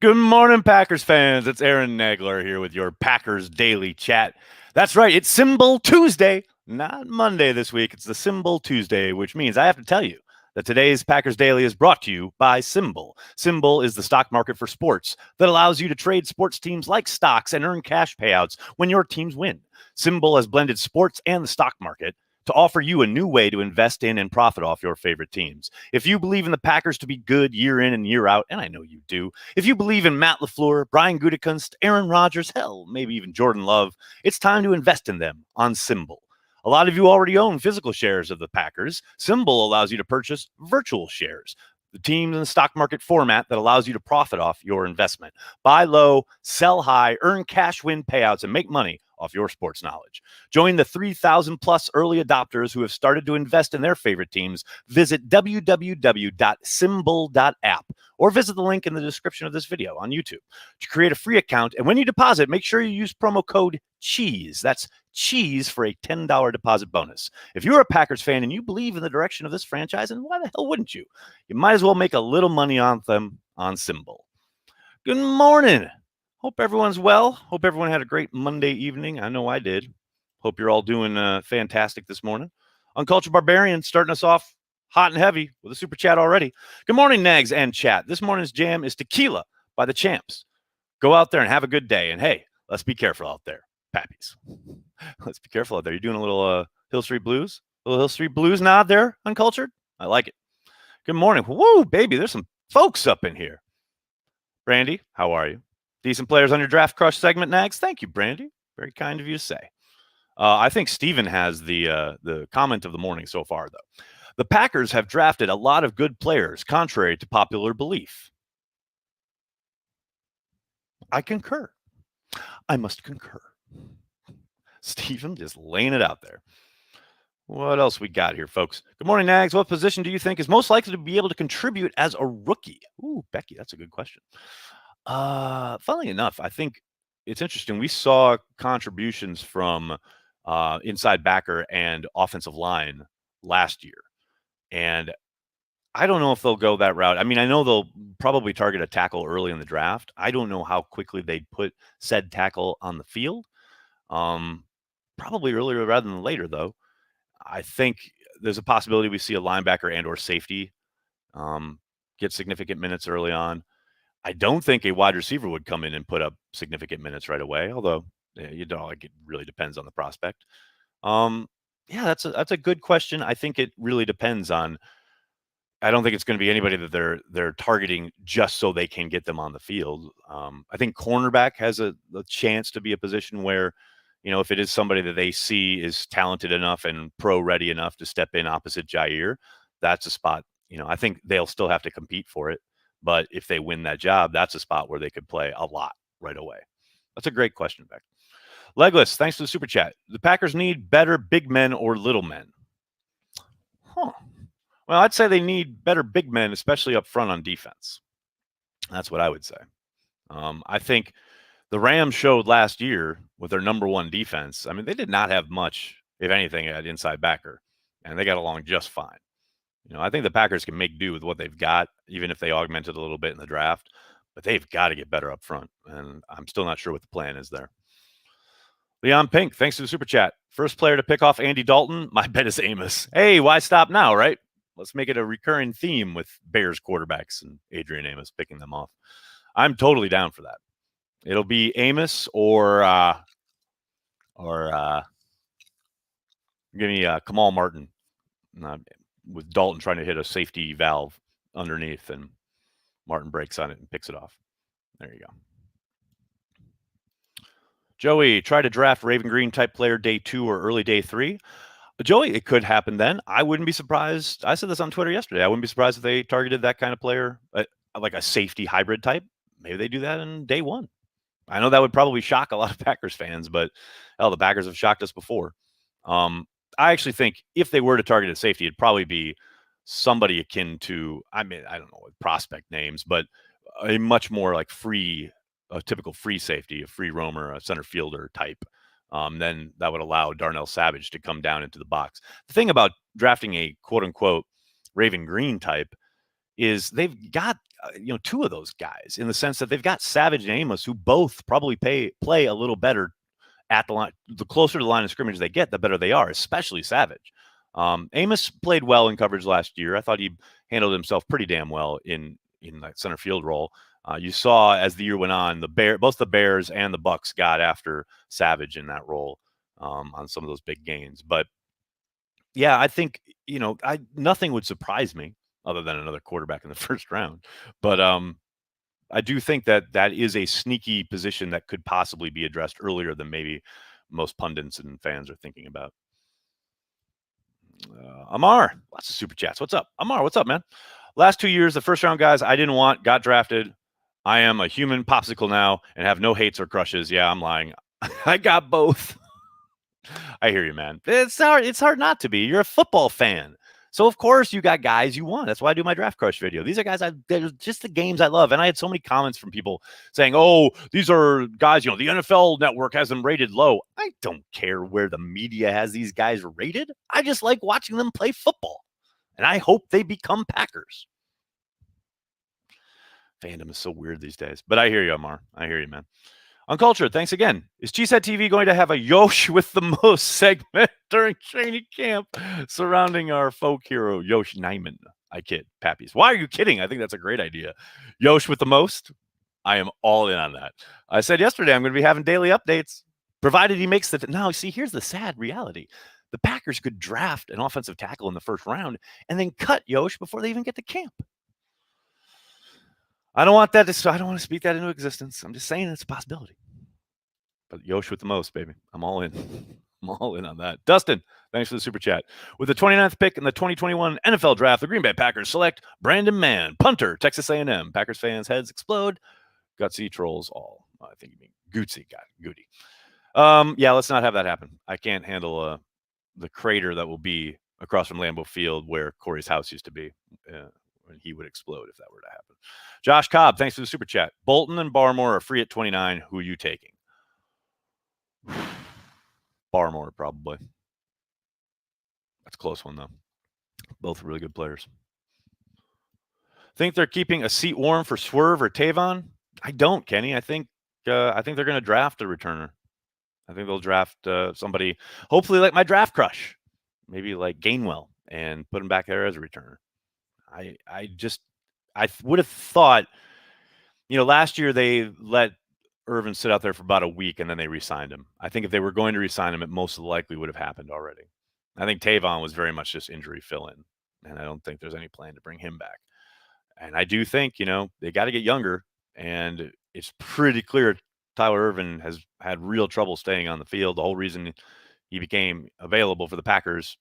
Good morning, Packers fans. It's Aaron Nagler here with your Packers Daily Chat. That's right, it's Symbol Tuesday, not Monday this week. It's the Symbol Tuesday, which means I have to tell you that today's Packers Daily is brought to you by Symbol. Symbol is the stock market for sports that allows you to trade sports teams like stocks and earn cash payouts when your teams win. Symbol has blended sports and the stock market to offer you a new way to invest in and profit off your favorite teams. If you believe in the Packers to be good year in and year out, and I know you do, if you believe in Matt LaFleur, Brian Gutekunst, Aaron Rodgers, hell, maybe even Jordan Love, it's time to invest in them on Symbol. A lot of you already own physical shares of the Packers. Symbol allows you to purchase virtual shares, the teams in the stock market format that allows you to profit off your investment. Buy low, sell high, earn cash win payouts, and make money off your sports knowledge. Join the 3,000 plus early adopters who have started to invest in their favorite teams. Visit www.symbol.app or visit the link in the description of this video on YouTube to create a free account. And when you deposit, make sure you use promo code CHEESE. That's cheese for a $10 deposit bonus. If you're a Packers fan and you believe in the direction of this franchise, and why the hell wouldn't you? You might as well make a little money on them on Symbol. Good morning. Hope everyone's well. Hope everyone had a great Monday evening. I know I did. Hope you're all doing fantastic this morning. Uncultured Barbarian starting us off hot and heavy with a super chat already. Good morning, Nags and chat. This morning's jam is Tequila by the Champs. Go out there and have a good day. And hey, let's be careful out there, Pappies. Let's be careful out there. You're doing a little Hill Street Blues? A little Hill Street Blues nod there, Uncultured? I like it. Good morning. Woo, baby, there's some folks up in here. Brandy, how are you? Decent players on your Draft Crush segment, Nags. Thank you, Brandy. Very kind of you to say. I think Steven has the comment of the morning so far, though. The Packers have drafted a lot of good players, contrary to popular belief. I concur. I must concur. Steven just laying it out there. What else we got here, folks? Good morning, Nags. What position do you think is most likely to be able to contribute as a rookie? Ooh, Becky, that's a good question. Funnily enough, I think it's interesting. We saw contributions from inside backer and offensive line last year. And I don't know if they'll go that route. I mean, I know they'll probably target a tackle early in the draft. I don't know how quickly they'd put said tackle on the field. Probably earlier rather than later, though. I think there's a possibility we see a linebacker and or safety get significant minutes early on. I don't think a wide receiver would come in and put up significant minutes right away, although you know, like it really depends on the prospect. Yeah, that's a good question. I think it really depends on. I don't think it's going to be anybody that they're targeting just so they can get them on the field. I think cornerback has a chance to be a position where, you know, if it is somebody that they see is talented enough and pro ready enough to step in opposite Jair, that's a spot. You know, I think they'll still have to compete for it. But if they win that job, that's a spot where they could play a lot right away. That's a great question, Beck. Legless, thanks for the super chat. The Packers need better big men or little men? Huh. Well, I'd say they need better big men, especially up front on defense. That's what I would say. I think the Rams showed last year with their number one defense. I mean, they did not have much, if anything, at inside backer, and they got along just fine. You know, I think the Packers can make do with what they've got, even if they augment it a little bit in the draft. But they've got to get better up front, and I'm still not sure what the plan is there. Leon Pink, thanks for the super chat. First player to pick off Andy Dalton, my bet is Amos. Hey, why stop now, right? Let's make it a recurring theme with Bears quarterbacks and Adrian Amos picking them off. I'm totally down for that. It'll be Amos or give me Kamal Martin. With Dalton trying to hit a safety valve underneath, and Martin breaks on it and picks it off. There you go. Joey, try to draft Raven Green type player day 2 or early day 3. Joey, it could happen then. I wouldn't be surprised. I said this on Twitter yesterday. I wouldn't be surprised if they targeted that kind of player, like a safety hybrid type. Maybe they do that in day 1. I know that would probably shock a lot of Packers fans, but hell, the Packers have shocked us before. I actually think if they were to target a safety, it'd probably be somebody akin to, I mean, I don't know what prospect names, but a much more like a typical free safety, a free roamer, a center fielder type. Then that would allow Darnell Savage to come down into the box. The thing about drafting a quote unquote Raven Green type is they've got two of those guys in the sense that they've got Savage and Amos, who both probably play a little better at the line. The closer to the line of scrimmage they get, the better they are, especially Savage. Amos played well in coverage last year. I thought he handled himself pretty damn well in that center field role. You saw as the year went on, both the Bears and the Bucks got after Savage in that role on some of those big gains. But yeah, I think nothing would surprise me other than another quarterback in the first round. But I do think that is a sneaky position that could possibly be addressed earlier than maybe most pundits and fans are thinking about. Amar, lots of super chats. What's up? Amar, what's up, man? Last 2 years, the first round guys I didn't want got drafted. I am a human popsicle now and have no hates or crushes. Yeah, I'm lying. I got both. I hear you, man. It's hard not to be. You're a football fan. So, of course, you got guys you want. That's why I do my draft crush video. These are guys, they're just the games I love. And I had so many comments from people saying, oh, these are guys, the NFL network has them rated low. I don't care where the media has these guys rated. I just like watching them play football. And I hope they become Packers. Fandom is so weird these days. But I hear you, Amar. I hear you, man. Uncultured, thanks again. Is Cheesehead TV going to have a Yosh with the most segment during training camp surrounding our folk hero, Yosh Nyman? I kid, Pappies. Why are you kidding? I think that's a great idea. Yosh with the most? I am all in on that. I said yesterday I'm going to be having daily updates, provided he makes the... Now, see, here's the sad reality. The Packers could draft an offensive tackle in the first round and then cut Yosh before they even get to camp. I don't want to speak that into existence. I'm just saying it's a possibility. But Yosh with the most, baby. I'm all in. I'm all in on that. Dustin, thanks for the super chat. With the 29th pick in the 2021 NFL Draft, the Green Bay Packers select Brandon Mann, punter, Texas A&M. Packers fans' heads explode. Gutsy trolls all. I think you mean Gootsy. Got it. Goody. Yeah, let's not have that happen. I can't handle the crater that will be across from Lambeau Field where Corey's house used to be. When he would explode if that were to happen. Josh Cobb, thanks for the super chat. Bolton and Barmore are free at 29. Who are you taking? Barmore, probably. That's a close one, though. Both really good players. Think they're keeping a seat warm for Swerve or Tavon? I don't, Kenny. I think they're going to draft a returner. I think they'll draft somebody, hopefully like my draft crush, maybe like Gainwell, and put him back there as a returner. I would have thought, last year they let Irvin sit out there for about a week and then they re-signed him. I think if they were going to re-sign him, it most likely would have happened already. I think Tavon was very much just injury fill-in, and I don't think there's any plan to bring him back. And I do think, they got to get younger, and it's pretty clear Tyler Irvin has had real trouble staying on the field. The whole reason he became available for the Packers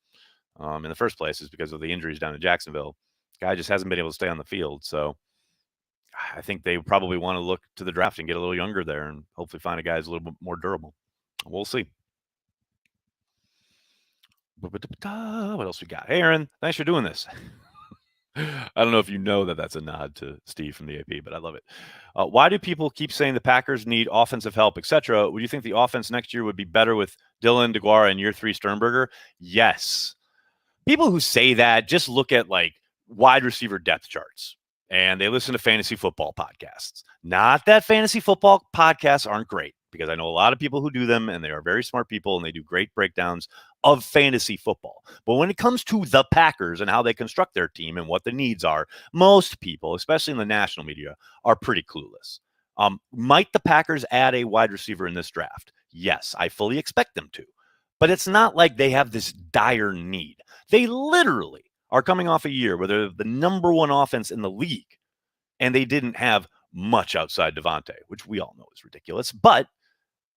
in the first place is because of the injuries down in Jacksonville. Guy just hasn't been able to stay on the field. So I think they probably want to look to the draft and get a little younger there and hopefully find a guy who's a little bit more durable. We'll see. What else we got? Hey, Aaron, thanks for doing this. I don't know if you know that's a nod to Steve from the AP, but I love it. Why do people keep saying the Packers need offensive help, etc.? Would you think the offense next year would be better with Dillon, DeGuara, and year 3 Sternberger? Yes. People who say that just look at wide receiver depth charts, and they listen to fantasy football podcasts. Not that fantasy football podcasts aren't great, because I know a lot of people who do them, and they are very smart people, and they do great breakdowns of fantasy football. But when it comes to the Packers and how they construct their team and what the needs are, most people, especially in the national media, are pretty clueless. Might the Packers add a wide receiver in this draft? Yes, I fully expect them to. But it's not like they have this dire need. They literally are coming off a year where they're the number 1 offense in the league, and they didn't have much outside Devontae, which we all know is ridiculous. But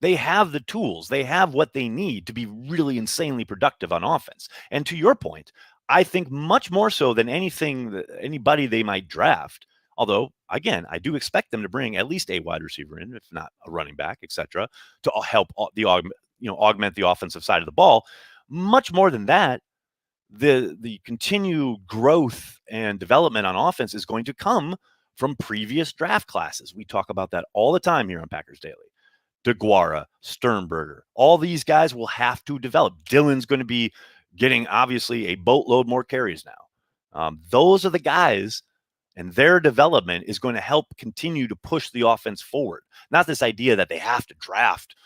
they have the tools. They have what they need to be really insanely productive on offense. And to your point, I think much more so than anybody they might draft. Although, again, I do expect them to bring at least a wide receiver in, if not a running back, etc., to help augment the offensive side of the ball. Much more than that, the continued growth and development on offense is going to come from previous draft classes. We talk about that all the time here on Packers Daily. DeGuara, Sternberger, all these guys will have to develop. Dillon's going to be getting, obviously, a boatload more carries now. Those are the guys, And their development is going to help continue to push the offense forward. Not this idea that they have to draft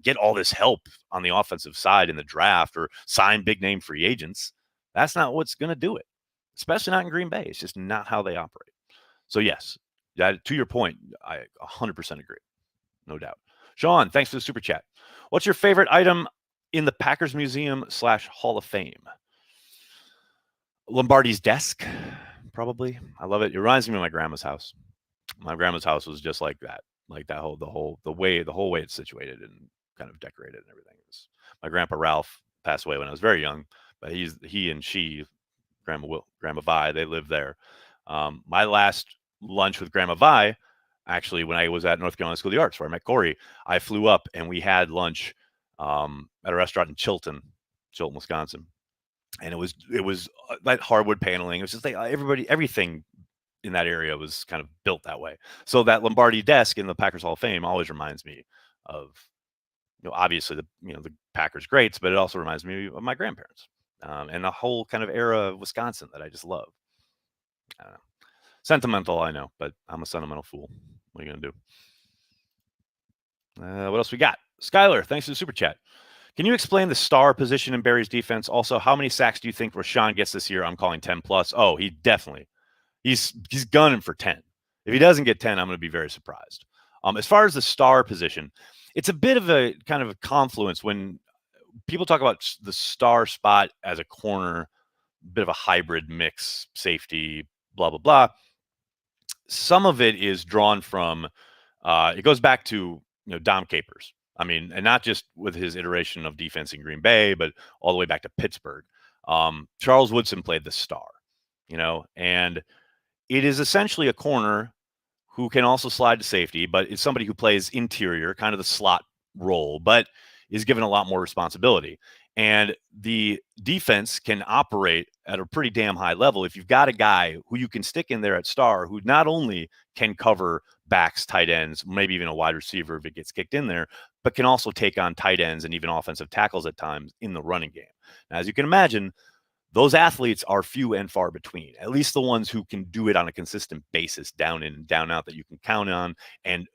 get all this help on the offensive side in the draft or sign big name free agents. That's not what's going to do it, especially not in Green Bay. It's just not how they operate. So, yes, to your point, I 100% agree. No doubt. Sean, thanks for the super chat. What's your favorite item in the Packers Museum / Hall of Fame? Lombardi's desk, probably. I love it. It reminds me of my grandma's house. My grandma's house was just like that. Like the whole way it's situated and kind of decorated and everything. My grandpa Ralph passed away when I was very young, but he and she, Grandma Vi, they lived there. My last lunch with Grandma Vi, actually, when I was at North Carolina School of the Arts, where I met Corey, I flew up and we had lunch at a restaurant in Chilton, Wisconsin, and it was that hardwood paneling. It was just like everything in that area was kind of built that way. So that Lombardi desk in the Packers Hall of Fame always reminds me of, obviously the Packers greats, but it also reminds me of my grandparents and the whole kind of era of Wisconsin that I just love. I don't know. Sentimental, I know, but I'm a sentimental fool. What are you gonna do? What else we got? Skylar, thanks for the super chat. Can you explain the star position in Barry's defense? Also, how many sacks do you think Rashawn gets this year? I'm calling 10 plus. Oh, he definitely. He's gunning for 10. If he doesn't get 10, I'm going to be very surprised. As far as the star position, it's a bit of a kind of a confluence when people talk about the star spot as a corner, bit of a hybrid mix, safety, blah, blah, blah. Some of it is drawn from, it goes back to, Dom Capers. I mean, and not just with his iteration of defense in Green Bay, but all the way back to Pittsburgh. Charles Woodson played the star, and it is essentially a corner who can also slide to safety, but it's somebody who plays interior, kind of the slot role, but is given a lot more responsibility. And the defense can operate at a pretty damn high level if you've got a guy who you can stick in there at star who not only can cover backs, tight ends, maybe even a wide receiver if it gets kicked in there, but can also take on tight ends and even offensive tackles at times in the running game. Now, as you can imagine, those athletes are few and far between, at least the ones who can do it on a consistent basis, down in and down out, that you can count on and,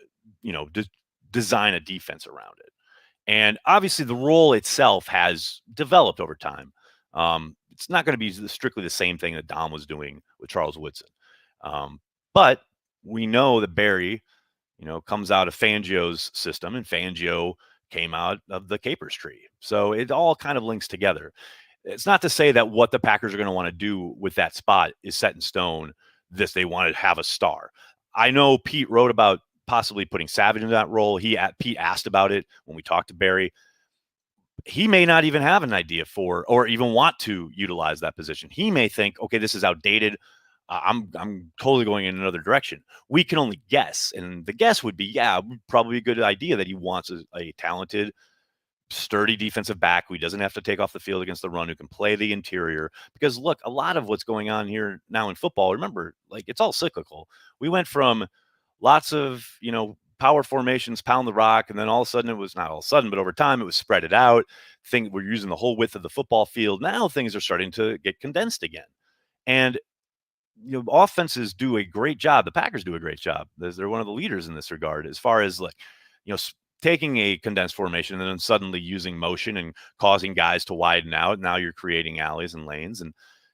design a defense around it. And obviously the role itself has developed over time. It's not going to be strictly the same thing that Dom was doing with Charles Woodson. But we know that Barry, comes out of Fangio's system, and Fangio came out of the Capers tree. So it all kind of links together. It's not to say that what the Packers are going to want to do with that spot is set in stone. They want to have a star. I know Pete wrote about possibly putting Savage in that role. Pete asked about it when we talked to Barry. He may not even have an idea for or even want to utilize that position. He may think, okay, this is outdated. I'm totally going in another direction. We can only guess, and the guess would be, probably a good idea that he wants a talented, sturdy defensive back who doesn't have to take off the field against the run, who can play the interior. Because look, a lot of what's going on here now in football, remember, like, it's all cyclical. We went from lots of, power formations, pound the rock, and then all of a sudden, it was not all of a sudden, but over time it was spread it out. We're using the whole width of the football field. Now things are starting to get condensed again. And offenses do a great job. The Packers do a great job. They're one of the leaders in this regard, as far as taking a condensed formation and then suddenly using motion and causing guys to widen out. Now you're creating alleys and lanes. And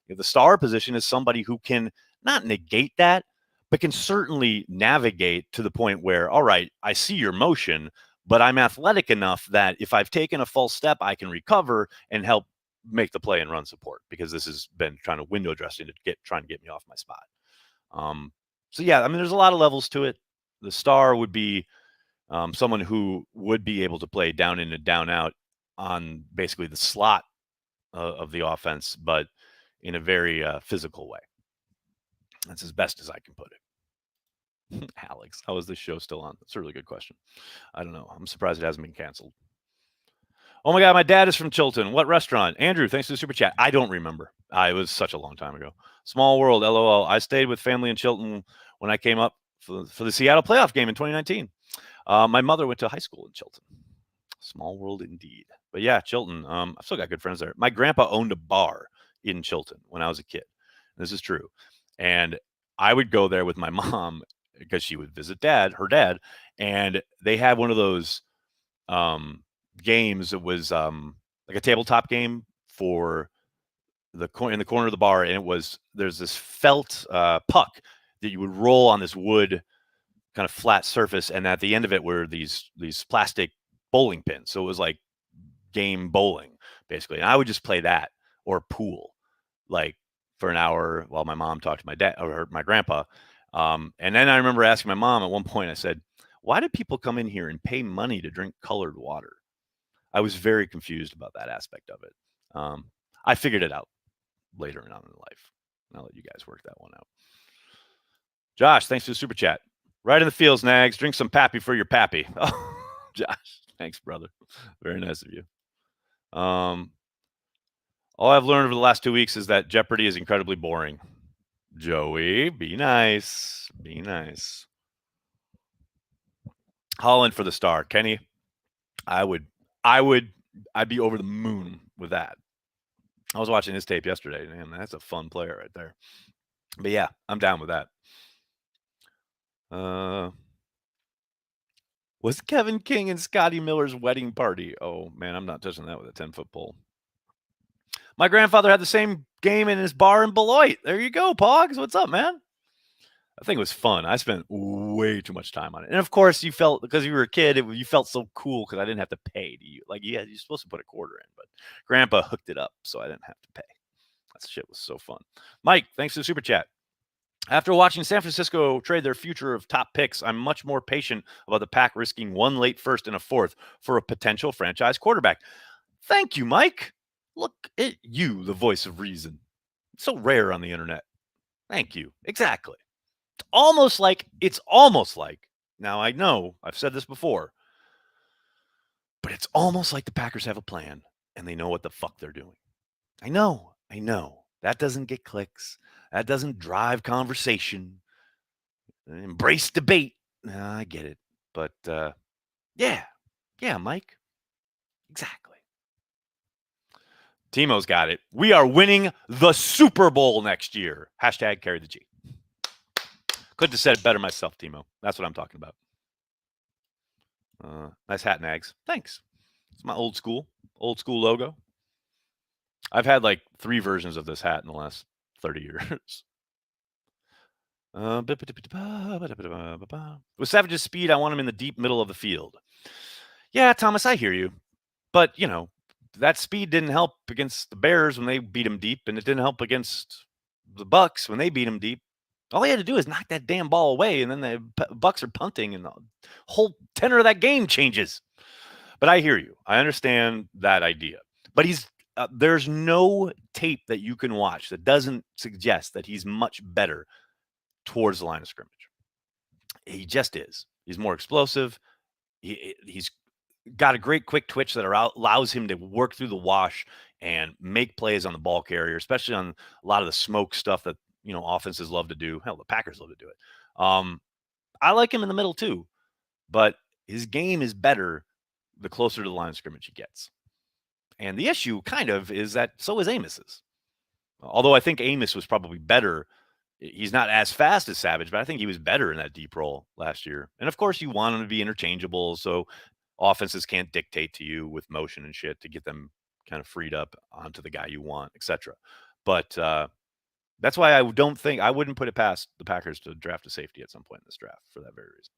the star position is somebody who can not negate that, but can certainly navigate to the point where, all right, I see your motion, but I'm athletic enough that if I've taken a false step, I can recover and help make the play and run support, because this has been trying to window dressing to trying to get me off my spot. So yeah, I mean, there's a lot of levels to it. The star would be someone who would be able to play down in and down out on basically the slot of the offense, but in a very physical way. That's as best as I can put it. Alex, how is this show still on? That's a really good question. I don't know. I'm surprised it hasn't been canceled. Oh my God, my dad is from Chilton. What restaurant? Andrew, thanks for the super chat. I don't remember. It was such a long time ago. Small world, LOL. I stayed with family in Chilton when I came up for the Seattle playoff game in 2019. My mother went to high school in Chilton. Small world indeed. But yeah, Chilton. I've still got good friends there. My grandpa owned a bar in Chilton when I was a kid. This is true. And I would go there with my mom because she would visit her dad, and they had one of those um, games. It was like a tabletop game for in the corner of the bar, and there's this felt puck that you would roll on this wood kind of flat surface, and at the end of it were these plastic bowling pins. So it was like game bowling basically, and I would just play that or pool like for an hour while my mom talked to my dad or my grandpa. And then I remember asking my mom at one point. I said, "Why do people come in here and pay money to drink colored water?" I was very confused about that aspect of it. I figured it out later on in life. I'll let you guys work that one out. Josh, thanks for the super chat. Right in the fields, Nags. Drink some pappy for your pappy. Oh, Josh, thanks, brother. Very nice of you. All I've learned over the last 2 weeks is that Jeopardy is incredibly boring. Joey, be nice. Be nice. Holland for the star. Kenny, I'd be over the moon with that. I was watching his tape yesterday. Man, that's a fun player right there. But yeah, I'm down with that. Was Kevin King and Scotty Miller's wedding party? Oh man, I'm not touching that with a 10-foot pole. My grandfather had the same game in his bar in Beloit. There you go, Pogs. What's up, man? I think it was fun. I spent way too much time on it. And of course, you felt because you were a kid, you felt so cool because I didn't have to pay to you. Like, yeah, you're supposed to put a quarter in, but Grandpa hooked it up, so I didn't have to pay. That shit was so fun. Mike, thanks for the super chat. After watching San Francisco trade their future of top picks, I'm much more patient about the Pack risking one late first and a fourth for a potential franchise quarterback. Thank you, Mike. Look at you, the voice of reason. So rare on the internet. Thank you. Exactly. It's almost like, now I know I've said this before, but it's almost like the Packers have a plan and they know what the fuck they're doing. I know. That doesn't get clicks. That doesn't drive conversation. Embrace debate. I get it. But yeah, Mike. Exactly. Timo's got it. We are winning the Super Bowl next year. Hashtag carry the G. Couldn't have said it better myself, Timo. That's what I'm talking about. Nice hat, Nags. Thanks. It's my old school logo. I've had like 3 versions of this hat in the last 30 years. With Savage's speed, I want him in the deep middle of the field. Yeah, Thomas, I hear you. But, that speed didn't help against the Bears when they beat him deep, and it didn't help against the Bucks when they beat him deep. All he had to do is knock that damn ball away, and then the Bucks are punting, and the whole tenor of that game changes. But I hear you. I understand that idea. But there's no tape that you can watch that doesn't suggest that he's much better towards the line of scrimmage. He just is. He's more explosive. He's got a great quick twitch that allows him to work through the wash and make plays on the ball carrier, especially on a lot of the smoke stuff that offenses love to do. Hell, the Packers love to do it. I like him in the middle too, but his game is better the closer to the line of scrimmage he gets. And the issue kind of is that so is Amos's. Although I think Amos was probably better. He's not as fast as Savage, but I think he was better in that deep role last year. And of course, you want him to be interchangeable, so offenses can't dictate to you with motion and shit to get them kind of freed up onto the guy you want, etc. But that's why I wouldn't put it past the Packers to draft a safety at some point in this draft for that very reason.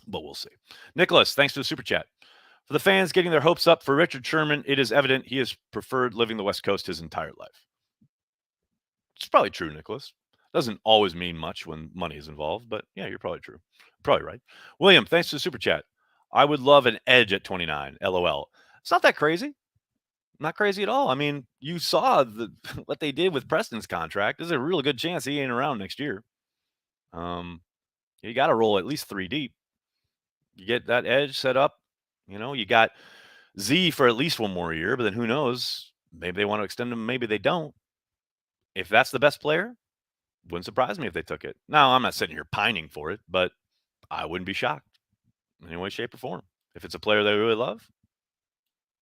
But we'll see. Nicholas, thanks for the super chat. For the fans getting their hopes up for Richard Sherman, it is evident he has preferred living the West Coast his entire life. It's probably true, Nicholas. Doesn't always mean much when money is involved, but yeah, you're probably true. Probably right. William, thanks for the super chat. I would love an edge at 29. LOL. It's not that crazy. Not crazy at all. I mean, you saw what they did with Preston's contract. There's a really good chance he ain't around next year. You got to roll at least 3 deep. You get that edge set up. You got Z for at least 1 more year, but then who knows? Maybe they want to extend him. Maybe they don't. If that's the best player, wouldn't surprise me if they took it. Now, I'm not sitting here pining for it, but I wouldn't be shocked in any way, shape, or form. If it's a player they really love,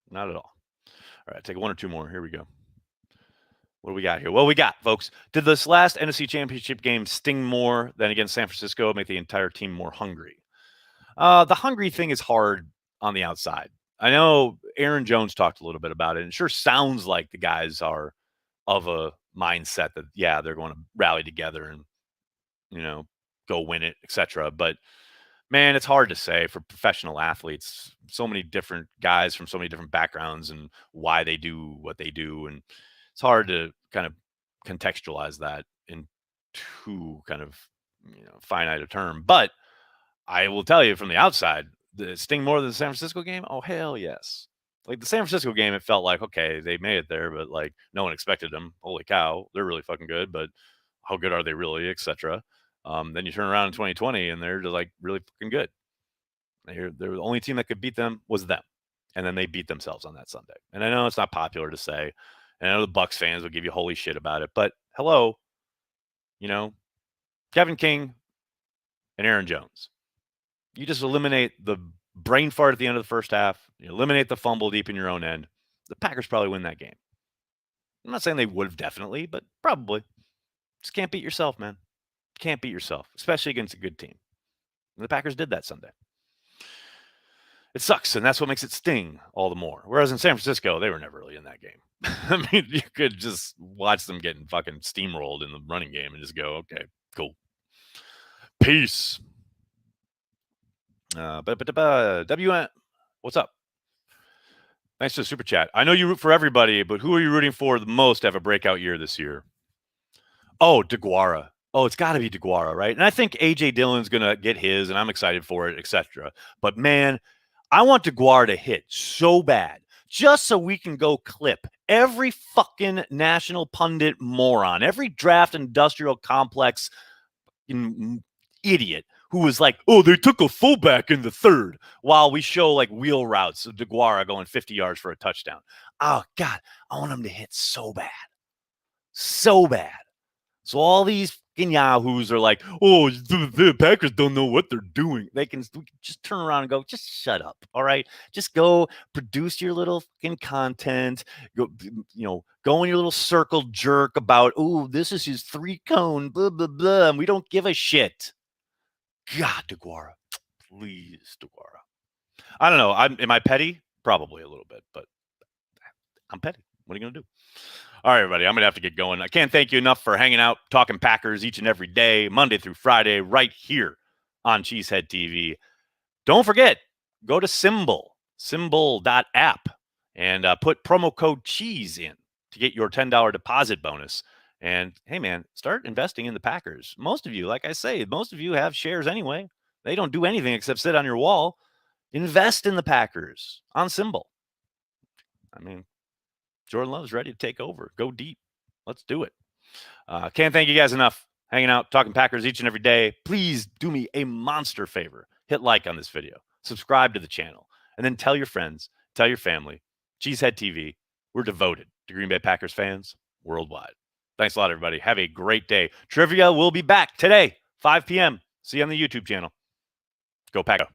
not at all. All right, take 1 or 2 more. Here we go. What do we got here? Well, we got, folks, did this last NFC Championship game sting more than against San Francisco, make the entire team more hungry? The hungry thing is hard on the outside. I know Aaron Jones talked a little bit about it, and it sure sounds like the guys are of a mindset that, yeah, they're going to rally together and, go win it, etc. But man, it's hard to say for professional athletes. So many different guys from so many different backgrounds and why they do what they do. And it's hard to kind of contextualize that in too kind of, finite a term. But I will tell you from the outside, the sting more than the San Francisco game? Oh, hell yes. Like the San Francisco game, it felt like, okay, they made it there, but like no one expected them. Holy cow, they're really fucking good, but how good are they really, etc. Then you turn around in 2020 and they're just like really fucking good. They're the only team that could beat them was them. And then they beat themselves on that Sunday. And I know it's not popular to say. And I know the Bucks fans will give you holy shit about it. But hello, Kevin King and Aaron Jones. You just eliminate the brain fart at the end of the first half. You eliminate the fumble deep in your own end. The Packers probably win that game. I'm not saying they would have definitely, but probably. Just can't beat yourself, man. Can't beat yourself, especially against a good team. And the Packers did that Sunday. It sucks, and that's what makes it sting all the more. Whereas in San Francisco, they were never really in that game. I mean, you could just watch them getting fucking steamrolled in the running game and just go, okay, cool. Peace. WN, what's up? Thanks for the super chat. I know you root for everybody, but who are you rooting for the most to have a breakout year this year? Oh, DeGuara. Oh, it's got to be DeGuara, right? And I think A.J. Dillon's going to get his, and I'm excited for it, etc. But, man, I want DeGuara to hit so bad just so we can go clip every fucking national pundit moron, every draft industrial complex idiot who was like, oh, they took a fullback in the third while we show like wheel routes of DeGuara going 50 yards for a touchdown. Oh, God, I want him to hit so bad. So bad. So all these fucking yahoos are like, oh, the Packers don't know what they're doing. We can just turn around and go, just shut up, all right? Just go produce your little fucking content. Go, go in your little circle jerk about, oh, this is his 3-cone, blah, blah, blah, and we don't give a shit. God, DeGuara. Please, DeGuara. I don't know. Am I petty? Probably a little bit, but I'm petty. What are you going to do? All right, everybody, I'm going to have to get going. I can't thank you enough for hanging out, talking Packers each and every day, Monday through Friday, right here on Cheesehead TV. Don't forget, go to symbol.app, and put promo code CHEESE in to get your $10 deposit bonus. And, hey, man, start investing in the Packers. Most of you, like I say, most of you have shares anyway. They don't do anything except sit on your wall. Invest in the Packers on Symbol. I mean, Jordan Love's ready to take over. Go deep. Let's do it. Can't thank you guys enough. Hanging out, talking Packers each and every day. Please do me a monster favor. Hit like on this video. Subscribe to the channel. And then tell your friends, tell your family. Cheesehead TV. We're devoted to Green Bay Packers fans worldwide. Thanks a lot, everybody. Have a great day. Trivia will be back today, 5 p.m. See you on the YouTube channel. Go Packers.